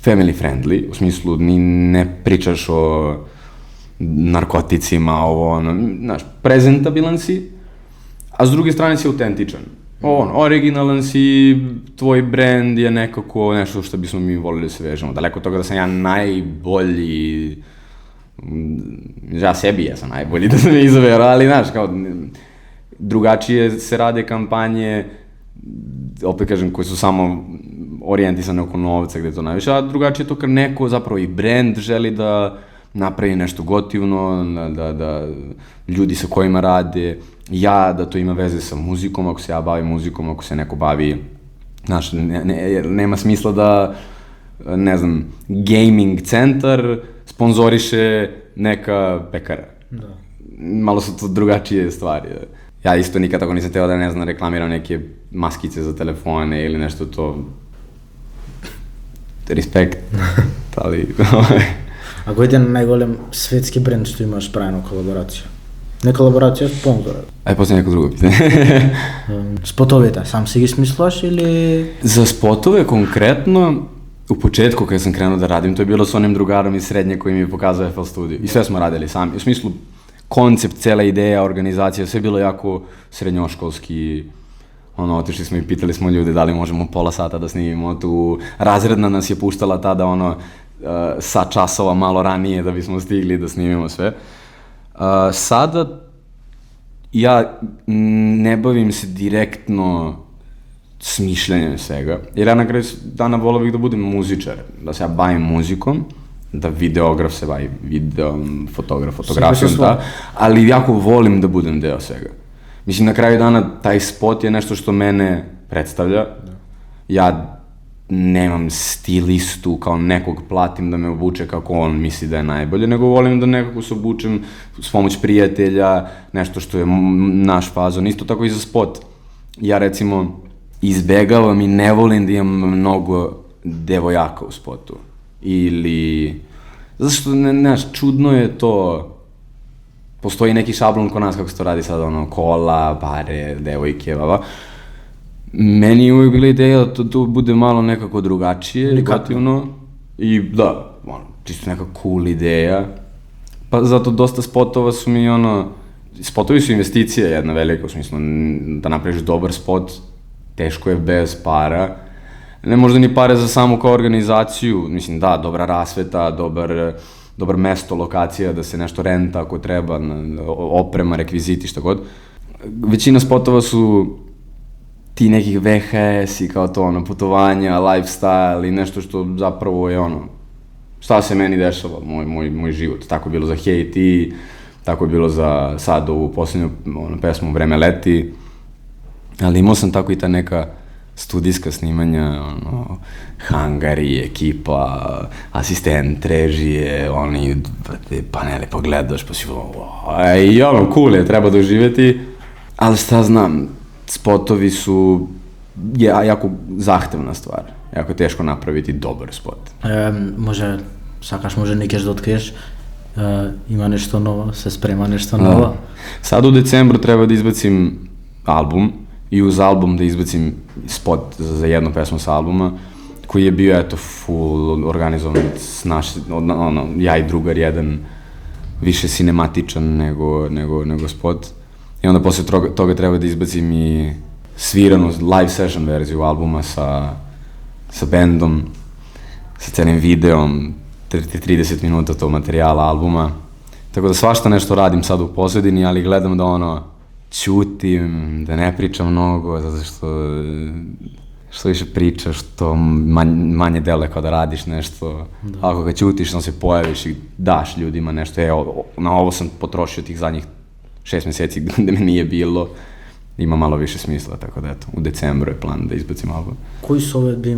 family friendly, u smislu ni ne pričaš o narkoticima, znaš, prezentabilan si, a s druge strane si autentičan. Originalan si, tvoj brand je nekako nešto što bismo mi volili da se vežemo. Daleko od toga da sam ja najbolji, ja sebi jesam najbolji da sam me izabero, ali znaš, kao drugačije se rade kampanje, opet kažem, koje su samo orijentisane oko novca gde to najviše, a drugačije je to kad neko zapravo i brand želi da napravi nešto gotivno, da ljudi sa kojima rade, da to ima veze sa muzikom, ako se ja bavim muzikom, ako se neko bavi, znaš, nema smisla da, ne znam, gaming centar sponzoriše neka pekara. Da. Malo su to drugačije stvari. Ja isto nikad tako nisam teo da, ne znam, reklamiram neke maskice za telefone ili nešto to. Respekt, ali... A koji je najgolem svetski brend što imaš pravno kolaboraciju? Ne kolaboracija, sponzora. Poslije neko drugo pitanje. Spotovite, sam si gi smislaš ili... Za spotove konkretno, u početku kada sam krenuo da radim, to je bilo s onim drugarom iz srednje koji mi je pokazao FL Studio. I sve smo radili sami. U smislu, koncept, cela ideja, organizacija, sve je bilo jako srednjoškolski. Otišli smo i pitali smo ljude da li možemo pola sata da snimimo tu. Razredna nas je puštala tada sa časova malo ranije da bismo stigli da snimimo sve. Sada ja ne bavim se direktno smišljanjem svega, jer ja na kraju dana volao bih da budem muzičar, da se ja bavim muzikom, da videograf se bavi videom, fotografijom, ali jako volim da budem deo svega. Mislim, na kraju dana taj spot je nešto što mene predstavlja. Ja nemam stilistu kao nekog platim da me obuče kako on misli da je najbolje, nego volim da nekako se obučem s pomoć prijatelja, nešto što je naš fazon. Isto tako i za spot. Ja recimo izbegavam i ne volim da imam mnogo devojaka u spotu. Ili... Zato što, znaš, čudno je to... Postoji neki šablon kod nas kako se to radi sad, kola, pare, devojke, Meni je uvijek bila ideja da to bude malo nekako drugačije, gotivno. I da, čisto neka cool ideja. Pa zato dosta spotova su mi spotovi su investicija jedna velika, u smislu da napraviš dobar spot, teško je bez para. Ne možda ni pare za samu kao organizaciju, mislim da, dobra rasveta, dobar mesto, lokacija, da se nešto renta ako treba, oprema, rekviziti, šta god. Većina spotova su ti nekih VHS i kao to, putovanja, lifestyle i nešto što zapravo je šta se meni dešava, moj život. Tako je bilo za Haiti, tako je bilo za sad ovu posljednju pesmu Vreme leti, ali imao sam tako i ta neka studijska snimanja, hangari, ekipa, asistent, režije, panele pogledaš pa si cool je, treba doživjeti, ali šta znam, spotovi su jako zahtevna stvar, jako teško napraviti dobar spot. Може nekaj da otkriješ, ima nešto novo, se sprema nešto novo. Sad u decembru treba da izbacim album i uz album da izbacim spot za jednu pesmu sa albuma koji je bio eto full organizovan s ja i drugar jedan više cinematičan nego spot i onda posle toga treba da izbacim i sviranu live session verziju albuma sa bendom, sa celim videom, 30 minuta tog materijala albuma. Tako da svašta nešto radim sad u pozadini, ali gledam da ćutim, da ne pričam mnogo, zato što više pričaš, što manje dele kao da radiš nešto. Ako ga ćutiš, onda se pojaviš i daš ljudima nešto. Na ovo sam potrošio tih zadnjih 6 meseci gde me nije bilo. Ima malo više smisla, tako da eto, u decembru je plan da izbacim album. Koji совет bi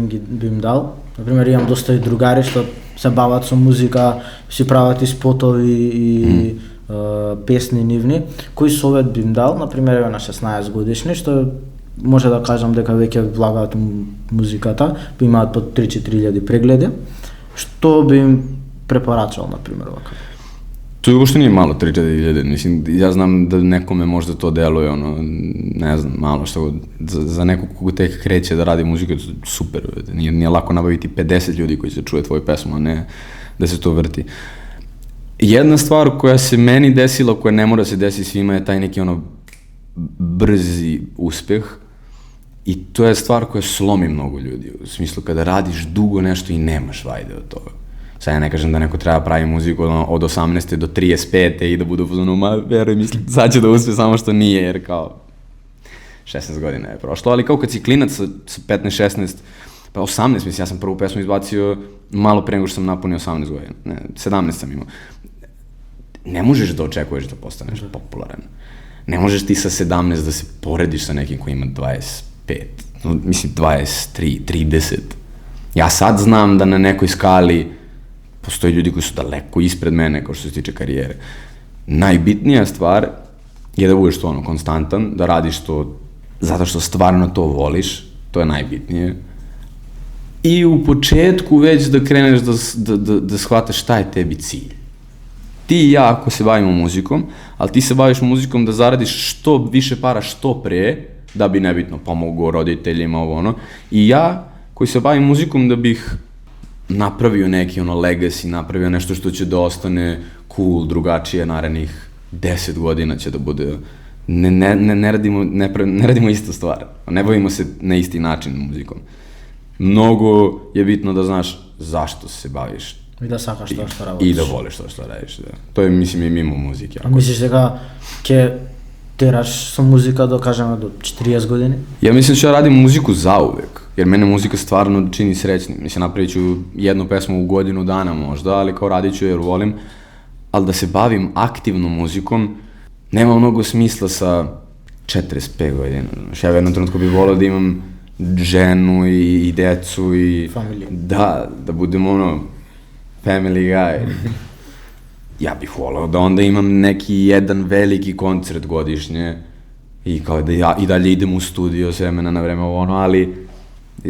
im dal? Например, имам доста и другари што се бават со музика, си прават и спотови и песни нивни. Кој совет би им дал? Например, на 16 годишни, што може да кажам дека веќе влагаат музиката, имаат по 3-4 илјади прегледи. Што би им препорачал, например, вака? To uopšte nije malo 3-4 mislim, ja znam da nekome možda to deluje, ne znam, malo što, za nekog koga tek kreće da radi muziku, super, nije lako nabaviti 50 ljudi koji će čuje tvoju pesmu, a ne da se to vrti. Jedna stvar koja se meni desila, koja ne mora se desiti svima, je taj neki brzi uspeh i to je stvar koja slomi mnogo ljudi, u smislu kada radiš dugo nešto i nemaš vajde od toga. Sad ja ne kažem da neko treba pravi muziku od 18. do 35. i da bude u fazonu, veruj, mislim, sad će da uspe, samo što nije, jer kao 16 godina je prošlo, ali kao kad si klinac sa 15-16, pa 18, mislim, ja sam prvu pesmu izbacio malo pre nego što sam napunio 18 godina, ne, 17 sam imao. Ne možeš da očekuješ da postaneš popularan. Ne možeš ti sa 17 da se porediš sa nekim koji ima 25, mislim 23, 30. Ja sad znam da na nekoj skali postoji ljudi koji su daleko ispred mene kao što se tiče karijere. Najbitnija stvar je da budeš to konstantan, da radiš to zato što stvarno to voliš, to je najbitnije. I u početku već da kreneš da shvataš šta je tebi cilj. Ti i ja ako se bavimo muzikom, ali ti se baviš muzikom da zaradiš što više para što pre, da bi nebitno pomogao roditeljima i ja koji se bavim muzikom da bih napravio neki legacy, napravio nešto što će da ostane cool, drugačije, narednih 10 godina će da bude. Ne radimo istu stvar, ne bavimo se na isti način muzikom. Mnogo je bitno da znaš zašto se baviš. I da sakaš to što radiš. I da voliš to što radiš, da. To je, mislim, i mimo muzike. A misliš дека ќе teraš sa muzika do 40 godini? Ja mislim da ću ja radim muziku zauvek, jer mene muzika stvarno čini srećnim. Mislim, napravit ću jednu pesmu u godinu dana možda, ali kao radit ću jer volim, ali da se bavim aktivno muzikom, nema mnogo smisla sa 45 godina. Ja u jednom trenutku bih volao da imam ženu i decu i... Familiju. Da budem family guy. Ja bih volao da onda imam neki jedan veliki koncert godišnje i kao da ja i dalje idem u studio s vremena na vreme ali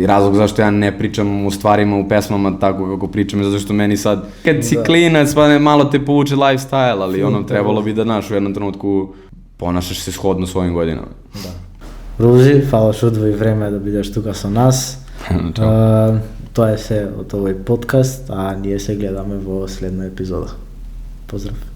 razlog zašto ja ne pričam u stvarima, u pesmama tako kako pričam je zato što meni sad, kad si klinac pa malo te povuče lifestyle, ali trebalo bi da u jednom trenutku ponašaš se shodno svojim godinama. Da. Ruzi, hvala što odvoji vreme da бидеш тука со нас. Тоа е се од овој подкаст, а ние се гледаме во следна епизода. Поздрав!